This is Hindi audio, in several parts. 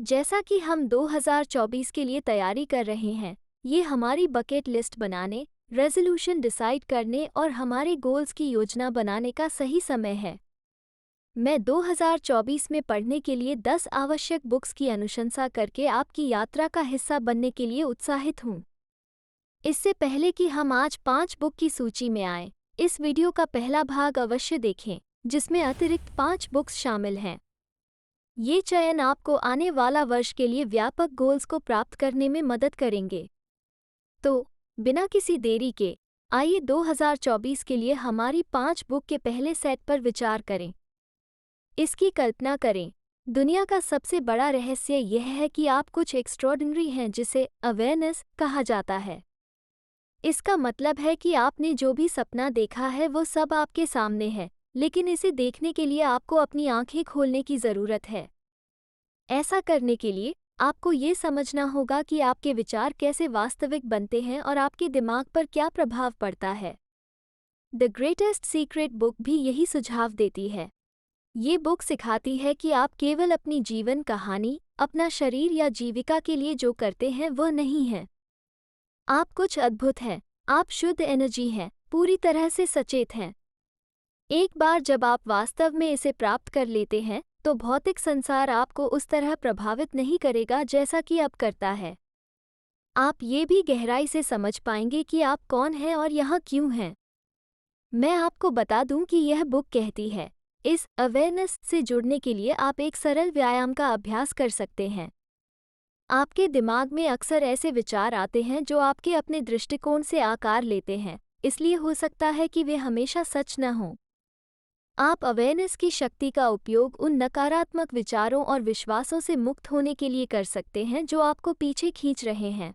जैसा कि हम 2024 के लिए तैयारी कर रहे हैं, ये हमारी बकेट लिस्ट बनाने, रेजोल्यूशन डिसाइड करने और हमारे गोल्स की योजना बनाने का सही समय है। मैं 2024 में पढ़ने के लिए 10 आवश्यक बुक्स की अनुशंसा करके आपकी यात्रा का हिस्सा बनने के लिए उत्साहित हूँ। इससे पहले कि हम आज 5 बुक की सूची में आएं, इस वीडियो का पहला भाग अवश्य देखें, जिसमें अतिरिक्त 5 बुक्स शामिल हैं। ये चयन आपको आने वाला वर्ष के लिए व्यापक गोल्स को प्राप्त करने में मदद करेंगे। तो बिना किसी देरी के आइए 2024 के लिए हमारी 5 बुक के पहले सेट पर विचार करें। इसकी कल्पना करें, दुनिया का सबसे बड़ा रहस्य यह है कि आप कुछ एक्स्ट्रॉर्डिनरी हैं जिसे अवेयरनेस कहा जाता है। इसका मतलब है कि आपने जो भी सपना देखा है वो सब आपके सामने है, लेकिन इसे देखने के लिए आपको अपनी आंखें खोलने की ज़रूरत है। ऐसा करने के लिए आपको ये समझना होगा कि आपके विचार कैसे वास्तविक बनते हैं और आपके दिमाग पर क्या प्रभाव पड़ता है। द ग्रेटेस्ट सीक्रेट बुक भी यही सुझाव देती है। ये बुक सिखाती है कि आप केवल अपनी जीवन कहानी, अपना शरीर या जीविका के लिए जो करते हैं वह नहीं है। आप कुछ अद्भुत हैं, आप शुद्ध एनर्जी हैं, पूरी तरह से सचेत हैं। एक बार जब आप वास्तव में इसे प्राप्त कर लेते हैं, तो भौतिक संसार आपको उस तरह प्रभावित नहीं करेगा जैसा कि अब करता है। आप ये भी गहराई से समझ पाएंगे कि आप कौन हैं और यहाँ क्यों हैं। मैं आपको बता दूं कि यह बुक कहती है, इस अवेयरनेस से जुड़ने के लिए आप एक सरल व्यायाम का अभ्यास कर सकते हैं। आपके दिमाग में अक्सर ऐसे विचार आते हैं जो आपके अपने दृष्टिकोण से आकार लेते हैं, इसलिए हो सकता है कि वे हमेशा सच न हों। आप अवेयरनेस की शक्ति का उपयोग उन नकारात्मक विचारों और विश्वासों से मुक्त होने के लिए कर सकते हैं जो आपको पीछे खींच रहे हैं।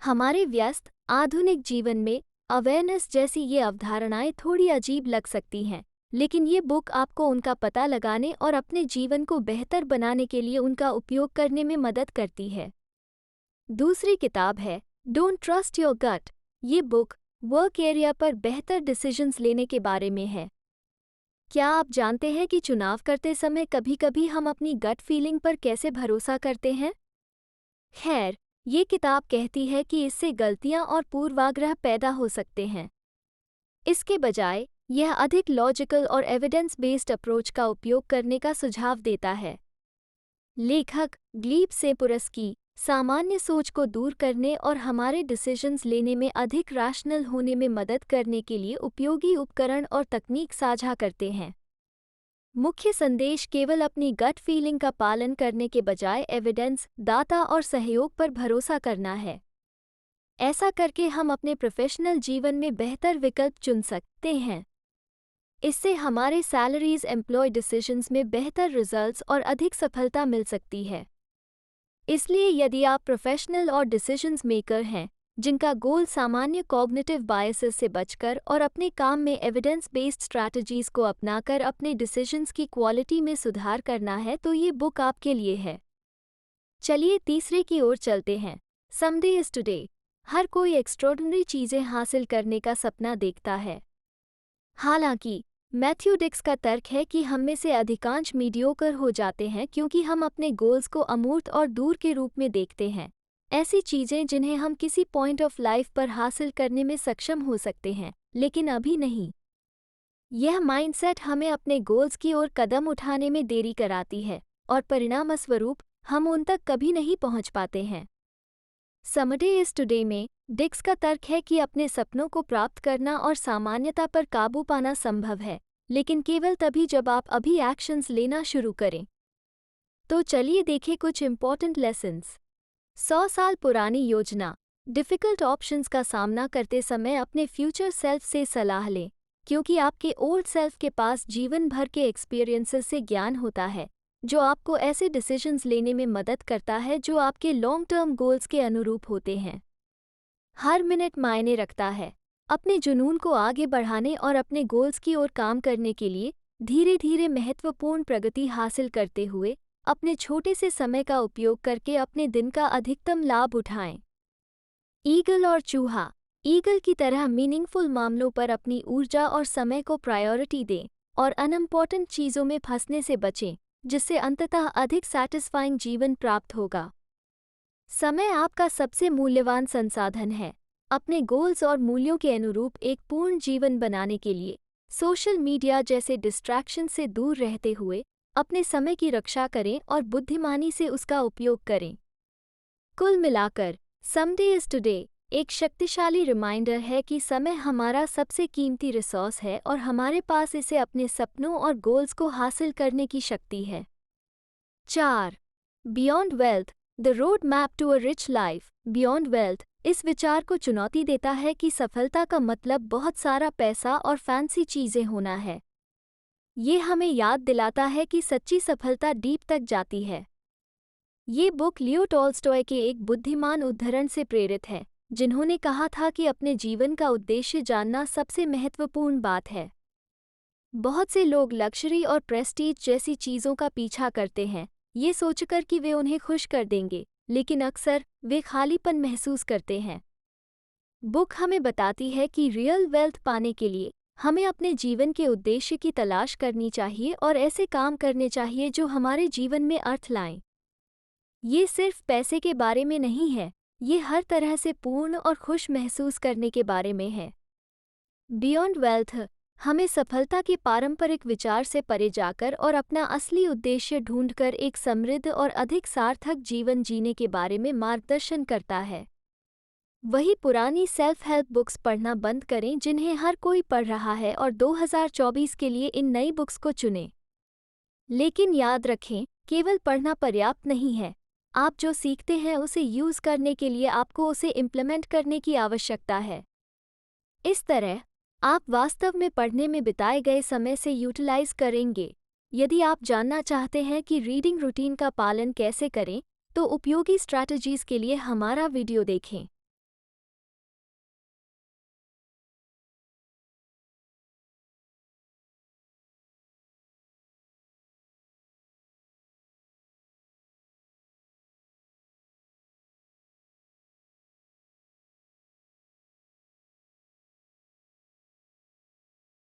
हमारे व्यस्त, आधुनिक जीवन में अवेयरनेस जैसी ये अवधारणाएं थोड़ी अजीब लग सकती हैं, लेकिन ये बुक आपको उनका पता लगाने और अपने जीवन को बेहतर बनाने के लिए उनका उपयोग करने में मदद करती है। दूसरी किताब है डोंट ट्रस्ट योर गट। ये बुक वर्क एरिया पर बेहतर डिसीजंस लेने के बारे में है। क्या आप जानते हैं कि चुनाव करते समय कभी-कभी हम अपनी गट फीलिंग पर कैसे भरोसा करते हैं? खैर, ये किताब कहती है कि इससे गलतियां और पूर्वाग्रह पैदा हो सकते हैं। इसके बजाय यह अधिक लॉजिकल और एविडेंस बेस्ड अप्रोच का उपयोग करने का सुझाव देता है। लेखक ग्लीब सेपुरस्की सामान्य सोच को दूर करने और हमारे डिसीजंस लेने में अधिक रैशनल होने में मदद करने के लिए उपयोगी उपकरण और तकनीक साझा करते हैं। मुख्य संदेश केवल अपनी गट फीलिंग का पालन करने के बजाय एविडेंस, डाटा और सहयोग पर भरोसा करना है। ऐसा करके हम अपने प्रोफेशनल जीवन में बेहतर विकल्प चुन सकते हैं। इससे हमारे सैलरीज एम्प्लॉय डिसीजंस में बेहतर रिजल्ट्स और अधिक सफलता मिल सकती है। इसलिए यदि आप प्रोफेशनल और डिसीजंस मेकर हैं, जिनका गोल सामान्य कॉग्निटिव बायसेस से बचकर और अपने काम में एविडेंस बेस्ड स्ट्रैटेजीज को अपनाकर अपने डिसीजंस की क्वालिटी में सुधार करना है, तो ये बुक आपके लिए है। चलिए तीसरे की ओर चलते हैं। Someday is today. हर कोई एक्स्ट्रॉर्डिनरी चीज़ें हासिल करने का सपना देखता है। हालांकि मैथ्यू डिक्स का तर्क है कि हम में से अधिकांश मीडियोकर हो जाते हैं क्योंकि हम अपने गोल्स को अमूर्त और दूर के रूप में देखते हैं, ऐसी चीज़ें जिन्हें हम किसी पॉइंट ऑफ लाइफ पर हासिल करने में सक्षम हो सकते हैं, लेकिन अभी नहीं। यह माइंडसेट हमें अपने गोल्स की ओर कदम उठाने में देरी कराती है और परिणामस्वरूप हम उन तक कभी नहीं पहुंच पाते हैं। समडे इज टुडे में डिक्स का तर्क है कि अपने सपनों को प्राप्त करना और सामान्यता पर काबू पाना संभव है, लेकिन केवल तभी जब आप अभी एक्शंस लेना शुरू करें। तो चलिए देखें कुछ इम्पॉर्टेंट लेसन्स। 100 साल पुरानी योजना। डिफ़िकल्ट ऑप्शंस का सामना करते समय अपने फ्यूचर सेल्फ से सलाह लें, क्योंकि आपके ओल्ड सेल्फ के पास जीवन भर के एक्सपीरियंसेस से ज्ञान होता है, जो आपको ऐसे डिसीजंस लेने में मदद करता है जो आपके लॉन्ग टर्म गोल्स के अनुरूप होते हैं। हर मिनट मायने रखता है। अपने जुनून को आगे बढ़ाने और अपने गोल्स की ओर काम करने के लिए धीरे धीरे महत्वपूर्ण प्रगति हासिल करते हुए अपने छोटे से समय का उपयोग करके अपने दिन का अधिकतम लाभ उठाएं। ईगल और चूहा। ईगल की तरह मीनिंगफुल मामलों पर अपनी ऊर्जा और समय को प्रायोरिटी दें और अनइम्पॉर्टेंट चीज़ों में फंसने से बचें, जिससे अंततः अधिक सैटिस्फाइंग जीवन प्राप्त होगा। समय आपका सबसे मूल्यवान संसाधन है। अपने गोल्स और मूल्यों के अनुरूप एक पूर्ण जीवन बनाने के लिए सोशल मीडिया जैसे डिस्ट्रैक्शन से दूर रहते हुए अपने समय की रक्षा करें और बुद्धिमानी से उसका उपयोग करें। कुल मिलाकर, समडे इज टुडे एक शक्तिशाली रिमाइंडर है कि समय हमारा सबसे कीमती रिसोर्स है और हमारे पास इसे अपने सपनों और गोल्स को हासिल करने की शक्ति है। 4. Beyond wealth, the road map to a rich life. Beyond wealth इस विचार को चुनौती देता है कि सफलता का मतलब बहुत सारा पैसा और फैंसी चीजें होना है। ये हमें याद दिलाता है कि सच्ची सफलता डीप तक जाती है। ये बुक लियो टॉल्स्टॉय के एक बुद्धिमान उद्धरण से प्रेरित है, जिन्होंने कहा था कि अपने जीवन का उद्देश्य जानना सबसे महत्वपूर्ण बात है। बहुत से लोग लग्जरी और प्रेस्टीज जैसी चीज़ों का पीछा करते हैं, ये सोचकर कि वे उन्हें खुश कर देंगे, लेकिन अक्सर वे खालीपन महसूस करते हैं। बुक हमें बताती है कि रियल वेल्थ पाने के लिए हमें अपने जीवन के उद्देश्य की तलाश करनी चाहिए और ऐसे काम करने चाहिए जो हमारे जीवन में अर्थ लाएं। ये सिर्फ पैसे के बारे में नहीं है, ये हर तरह से पूर्ण और खुश महसूस करने के बारे में है। बियॉन्ड वेल्थ हमें सफलता के पारंपरिक विचार से परे जाकर और अपना असली उद्देश्य ढूंढकर एक समृद्ध और अधिक सार्थक जीवन जीने के बारे में मार्गदर्शन करता है। वही पुरानी सेल्फ हेल्प बुक्स पढ़ना बंद करें जिन्हें हर कोई पढ़ रहा है और 2024 के लिए इन नई बुक्स को चुनें। लेकिन याद रखें, केवल पढ़ना पर्याप्त नहीं है। आप जो सीखते हैं उसे यूज़ करने के लिए आपको उसे इम्प्लीमेंट करने की आवश्यकता है। इस तरह आप वास्तव में पढ़ने में बिताए गए समय से यूटिलाइज करेंगे। यदि आप जानना चाहते हैं कि रीडिंग रूटीन का पालन कैसे करें, तो उपयोगी स्ट्रैटेजीज के लिए हमारा वीडियो देखें।